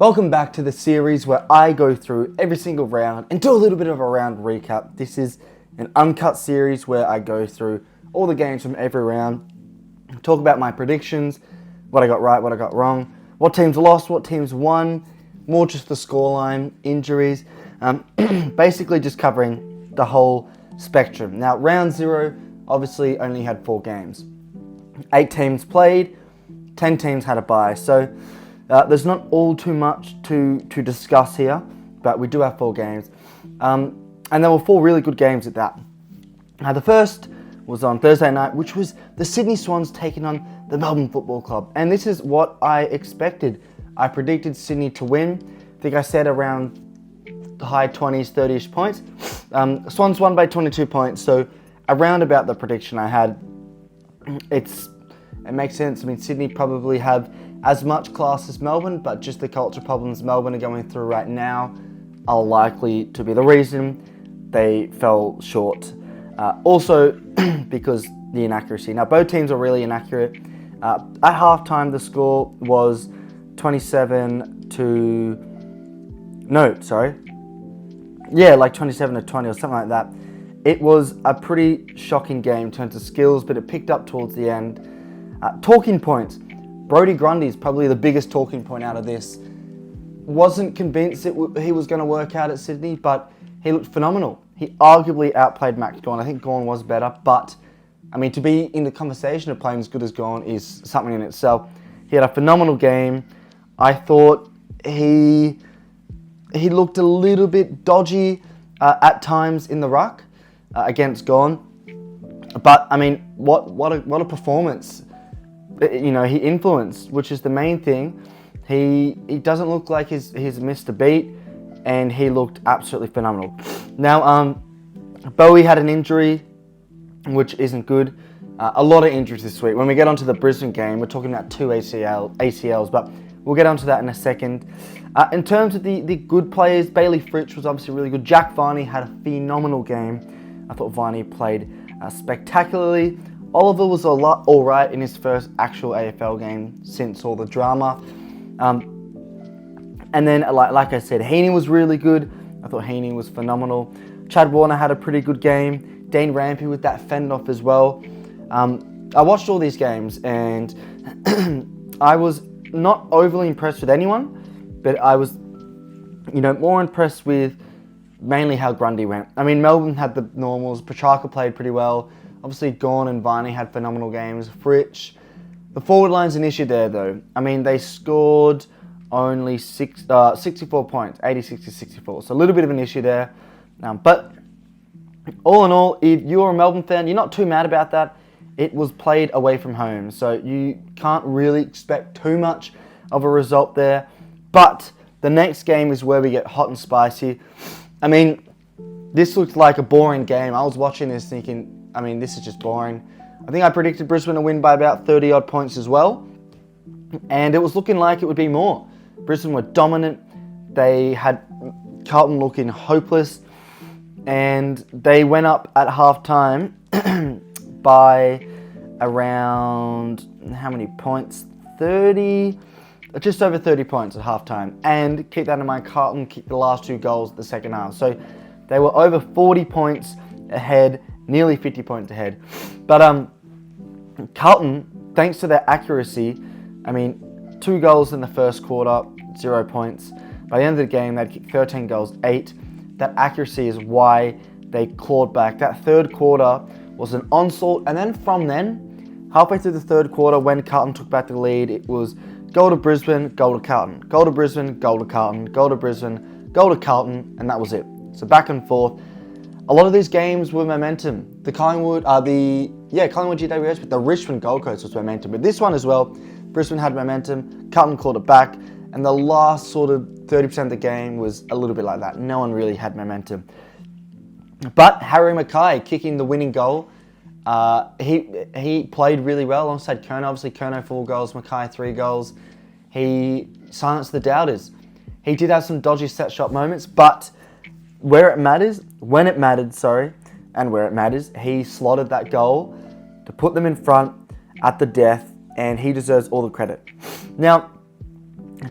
Welcome back to the series where I go through every single round and do a little bit of a round recap. This is an uncut series where I go through all the games from every round, talk about my predictions, what I got right, what I got wrong, what teams lost, what teams won, more just the scoreline, injuries, basically just covering the whole spectrum. Now, round 0 obviously only had 4 games. 8 teams played, 10 teams had a bye, so there's not all too much to discuss here, but we do have 4 games. And there were 4 really good games at that. Now, the first was on Thursday night, which was the Sydney Swans taking on the Melbourne Football Club. And this is what I expected. I predicted Sydney to win. I think I said around the high 20s, 30-ish points. Swans won by 22 points, so around about the prediction I had. It makes sense. I mean, Sydney probably have as much class as Melbourne, but just the culture problems Melbourne are going through right now are likely to be the reason they fell short. Also, because the inaccuracy. Now, both teams are really inaccurate. At halftime, the score was 27 to 20 or something like that. It was a pretty shocking game in terms of skills, but it picked up towards the end. Talking points. Brodie Grundy is probably the biggest talking point out of this. Wasn't convinced he was going to work out at Sydney, but he looked phenomenal. He arguably outplayed Max Gawn. I think Gawn was better, but I mean, to be in the conversation of playing as good as Gawn is something in itself. He had a phenomenal game. I thought he looked a little bit dodgy at times in the ruck against Gawn, but I mean, what a performance! You know, he influenced, which is the main thing. He doesn't look like he's missed a beat, and he looked absolutely phenomenal. Now, Bowie had an injury, which isn't good. A lot of injuries this week. When we get onto the Brisbane game, we're talking about 2 ACLs, but we'll get onto that in a second. In terms of the good players, Bailey Fritsch was obviously really good. Jack Viney had a phenomenal game. I thought Viney played spectacularly. Oliver was all right in his first actual AFL game since all the drama. And then, like I said, Heaney was really good. I thought Heaney was phenomenal. Chad Warner had a pretty good game. Dane Rampy with that fend off as well. I watched all these games and I was not overly impressed with anyone, but I was, more impressed with mainly how Grundy went. I mean, Melbourne had the normals. Petrarca played pretty well. Obviously, Gawn and Viney had phenomenal games. Fritsch. The forward line's an issue there, though. I mean, they scored only 64 points, 86 to 64. So a little bit of an issue there. But all in all, if you're a Melbourne fan, you're not too mad about that. It was played away from home, so you can't really expect too much of a result there. But the next game is where we get hot and spicy. I mean, this looked like a boring game. I was watching this thinking, I mean, this is just boring. I think I predicted Brisbane to win by about 30-odd points as well. And it was looking like it would be more. Brisbane were dominant. They had Carlton looking hopeless. And they went up at halftime by around, how many points? 30, just over 30 points at halftime. And keep that in mind, Carlton kicked the last 2 goals the second half. So they were over 40 points ahead, nearly 50 points ahead. But Carlton, thanks to their accuracy, I mean, 2 goals in the first quarter, 0 points. By the end of the game, they'd kicked 13 goals, 8. That accuracy is why they clawed back. That third quarter was an onslaught. And then from then, halfway through the third quarter, when Carlton took back the lead, it was goal to Brisbane, goal to Carlton. Goal to Brisbane, goal to Carlton. Goal to Brisbane, goal to Carlton. And that was it. So back and forth. A lot of these games were momentum. The Collingwood GWS, but the Richmond Gold Coast was momentum. But this one as well, Brisbane had momentum. Carlton called it back. And the last sort of 30% of the game was a little bit like that. No one really had momentum. But Harry Mackay kicking the winning goal. He played really well alongside Kerno. Obviously, Kerno 4 goals, Mackay 3 goals. He silenced the doubters. He did have some dodgy set shot moments, but when it matters, he slotted that goal to put them in front at the death, and he deserves all the credit. Now,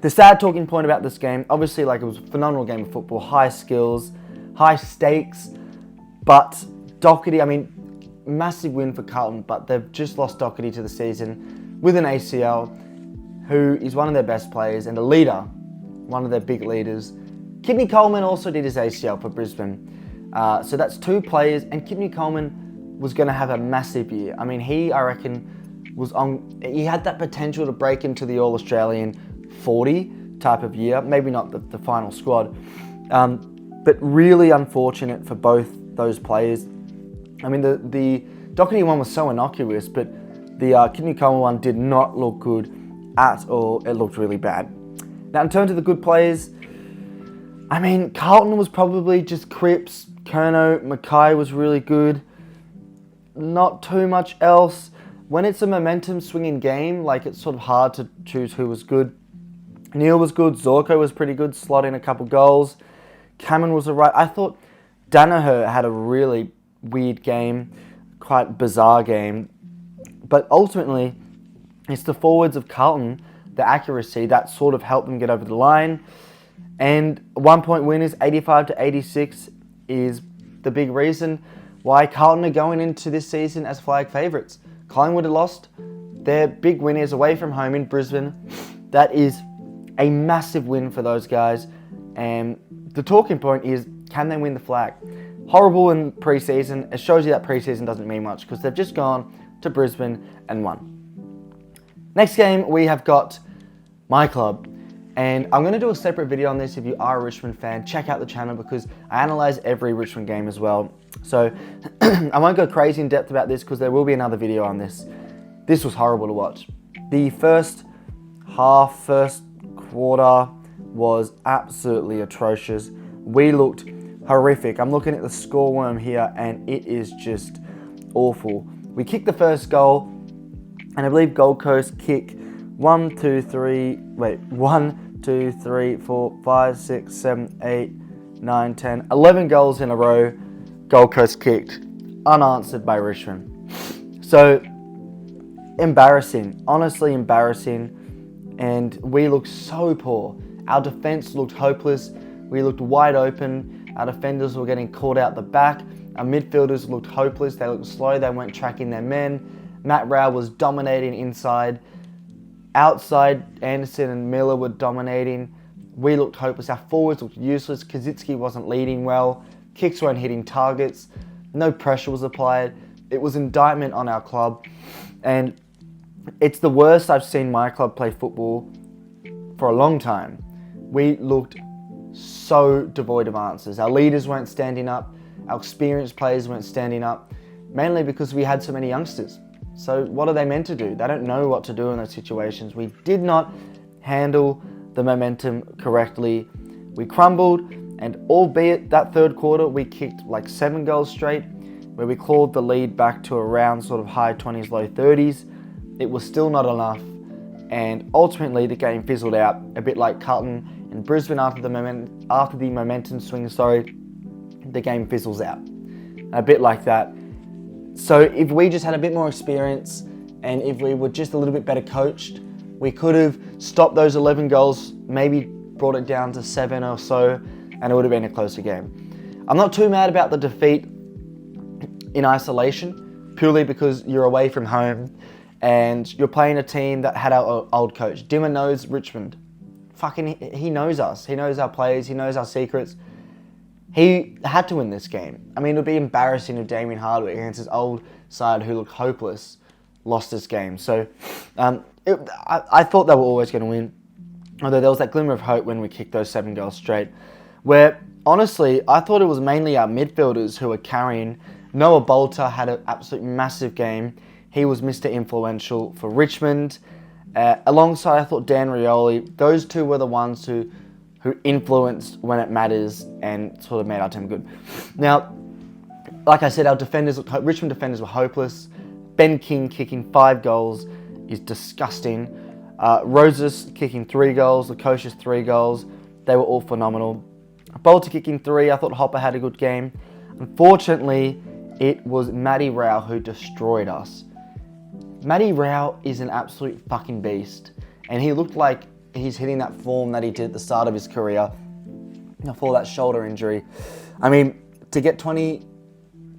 The sad talking point about this game, obviously, like, it was a phenomenal game of football, high skills, high stakes, but Doherty, I mean, massive win for Carlton, but they've just lost Doherty to the season with an ACL, who is one of their best players and a leader, one of their big leaders. Kidney Coleman also did his ACL for Brisbane. So that's 2 players, and Kidney Coleman was going to have a massive year. I mean, I reckon, he had that potential to break into the All-Australian 40 type of year, maybe not the final squad, but really unfortunate for both those players. I mean, the Doherty one was so innocuous, but the Kidney Coleman one did not look good at all. It looked really bad. Now, in terms of the good players, I mean, Carlton was probably just Cripps, Kerno, Mackay was really good. Not too much else. When it's a momentum swinging game, like, it's sort of hard to choose who was good. Neil was good, Zorko was pretty good, slot in a couple goals. Cameron was alright. I thought Danaher had a really weird game, quite bizarre game. But ultimately, it's the forwards of Carlton, the accuracy, that sort of helped them get over the line. And 1 point winners, 85-86, is the big reason why Carlton are going into this season as flag favourites. Collingwood have lost. Their big win is away from home in Brisbane. That is a massive win for those guys. And the talking point is, can they win the flag? Horrible in pre-season. It shows you that pre-season doesn't mean much because they've just gone to Brisbane and won. Next game, we have got my club. And I'm going to do a separate video on this if you are a Richmond fan. Check out the channel because I analyse every Richmond game as well. So I won't go crazy in depth about this because there will be another video on this. This was horrible to watch. The first quarter was absolutely atrocious. We looked horrific. I'm looking at the score worm here and it is just awful. We kicked the first goal and I believe Gold Coast kick 1, 2, 3, 4, 5, 6, 7, 8, 9, 10, 11 goals in a row. Gold Coast kicked, unanswered by Richmond. So, embarrassing, honestly embarrassing. And we looked so poor. Our defence looked hopeless. We looked wide open. Our defenders were getting caught out the back. Our midfielders looked hopeless. They looked slow. They weren't tracking their men. Matt Rao was dominating inside. Outside, Anderson and Miller were dominating. We looked hopeless. Our forwards looked useless. Kaczynski wasn't leading well. Kicks weren't hitting targets. No pressure was applied. It was indictment on our club. And it's the worst I've seen my club play football for a long time. We looked so devoid of answers. Our leaders weren't standing up. Our experienced players weren't standing up. Mainly because we had so many youngsters. So what are they meant to do? They don't know what to do in those situations. We did not handle the momentum correctly. We crumbled, and albeit that third quarter, we kicked like 7 goals straight, where we clawed the lead back to around sort of high 20s, low 30s. It was still not enough, and ultimately the game fizzled out, a bit like Carlton and Brisbane after the momentum swing, the game fizzles out. A bit like that. So if we just had a bit more experience and if we were just a little bit better coached, we could have stopped those 11 goals, maybe brought it down to 7 or so, and it would have been a closer game. I'm not too mad about the defeat in isolation, purely because you're away from home and you're playing a team that had our old coach. Dimmer knows Richmond. He knows us. He knows our players. He knows our secrets. He had to win this game. I mean, it would be embarrassing if Damien Hardwick, against his old side who looked hopeless, lost this game. So I thought they were always going to win. Although there was that glimmer of hope when we kicked those 7 goals straight. Where, honestly, I thought it was mainly our midfielders who were carrying. Noah Bolter had an absolute massive game. He was Mr. Influential for Richmond. Alongside, I thought, Dan Rioli. Those two were the ones who influenced when it matters and sort of made our team good. Now, like I said, Richmond defenders were hopeless. Ben King kicking 5 goals is disgusting. Roses kicking 3 goals, Lukosius 3 goals. They were all phenomenal. Bolter kicking 3, I thought Hopper had a good game. Unfortunately, it was Matty Rao who destroyed us. Matty Rao is an absolute fucking beast. And he looked like he's hitting that form that he did at the start of his career before that shoulder injury. I mean, to get 20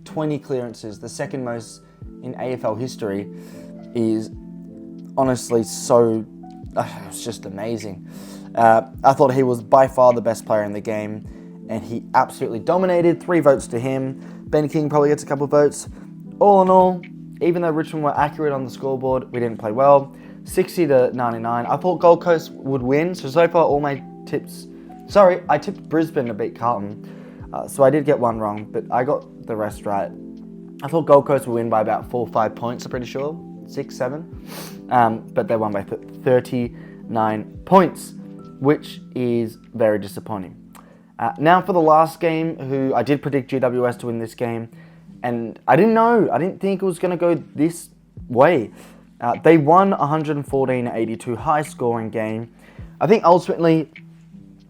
clearances, the second most in AFL history, is honestly so, it's just amazing. I thought he was by far the best player in the game, and he absolutely dominated. 3 votes to him. Ben King probably gets a couple of votes. All in all, even though Richmond were accurate on the scoreboard, we didn't play well. 60-99. I thought Gold Coast would win, so far all my tips... Sorry, I tipped Brisbane to beat Carlton, so I did get one wrong, but I got the rest right. I thought Gold Coast would win by about 4 or 5 points, I'm pretty sure. 6, 7. But they won by 39 points, which is very disappointing. Now for the last game, who I did predict GWS to win this game, and I didn't think it was going to go this way. They won 114-82, high scoring game. I think ultimately,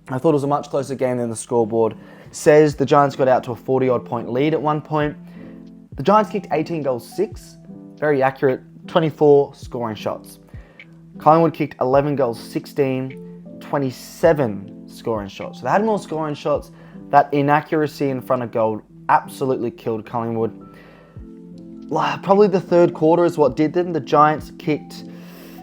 I thought it was a much closer game than the scoreboard says. The Giants got out to a 40-odd point lead at one point. The Giants kicked 18 goals, 6, very accurate, 24 scoring shots. Collingwood kicked 11 goals, 16, 27 scoring shots. So they had more scoring shots. That inaccuracy in front of goal absolutely killed Collingwood. Probably the third quarter is what did them. The Giants kicked,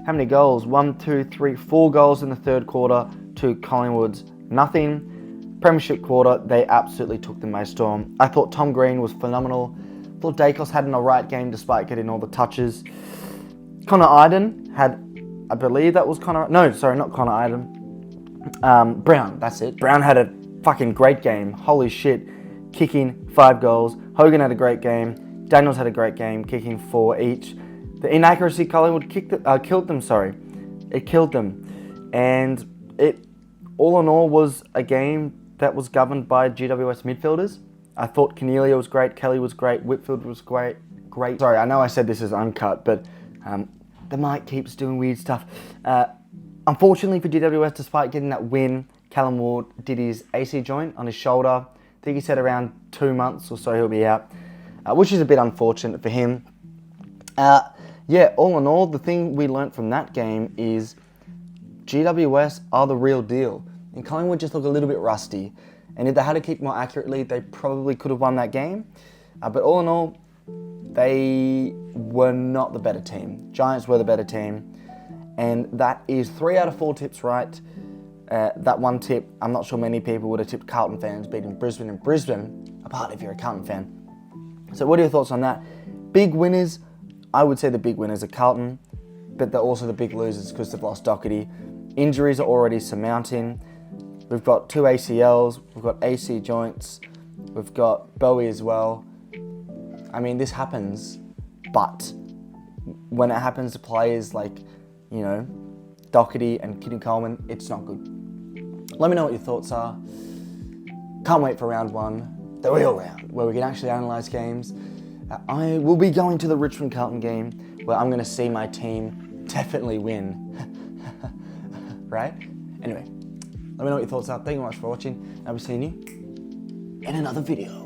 how many goals? 1, 2, 3, 4 goals in the third quarter to Collingwood's nothing. Premiership quarter, they absolutely took them by storm. I thought Tom Green was phenomenal. I thought Dacos had an alright game despite getting all the touches. Connor Iden had, I believe that was Connor... No, sorry, not Connor Iden. Brown, that's it. Brown had a fucking great game. Holy shit. Kicking 5 goals. Hogan had a great game. Daniels had a great game, kicking 4 each. The inaccuracy Collingwood killed them, sorry. It killed them. And it, all in all, was a game that was governed by GWS midfielders. I thought Cornelia was great, Kelly was great, Whitfield was great. Sorry, I know I said this is uncut, but the mic keeps doing weird stuff. Unfortunately for GWS, despite getting that win, Callum Ward did his AC joint on his shoulder. I think he said around 2 months or so he'll be out, which is a bit unfortunate for him. Yeah, all in all, the thing we learnt from that game is GWS are the real deal. And Collingwood just look a little bit rusty. And if they had to kick more accurately, they probably could have won that game. But all in all, they were not the better team. Giants were the better team. And that is 3 out of 4 tips right. That one tip, I'm not sure many people would have tipped Carlton fans beating Brisbane in Brisbane, apart if you're a Carlton fan. So what are your thoughts on that? Big winners, I would say the big winners are Carlton, but they're also the big losers because they've lost Doherty. Injuries are already surmounting. We've got 2 ACLs, we've got AC joints, we've got Bowie as well. I mean, this happens, but when it happens to players like, you know, Doherty and Kidney Coleman, it's not good. Let me know what your thoughts are. Can't wait for round 1, the real round, where we can actually analyse games. I will be going to the Richmond Carlton game, where I'm going to see my team definitely win. Right? Anyway, let me know what your thoughts are. Thank you very much for watching. I'll be seeing you in another video.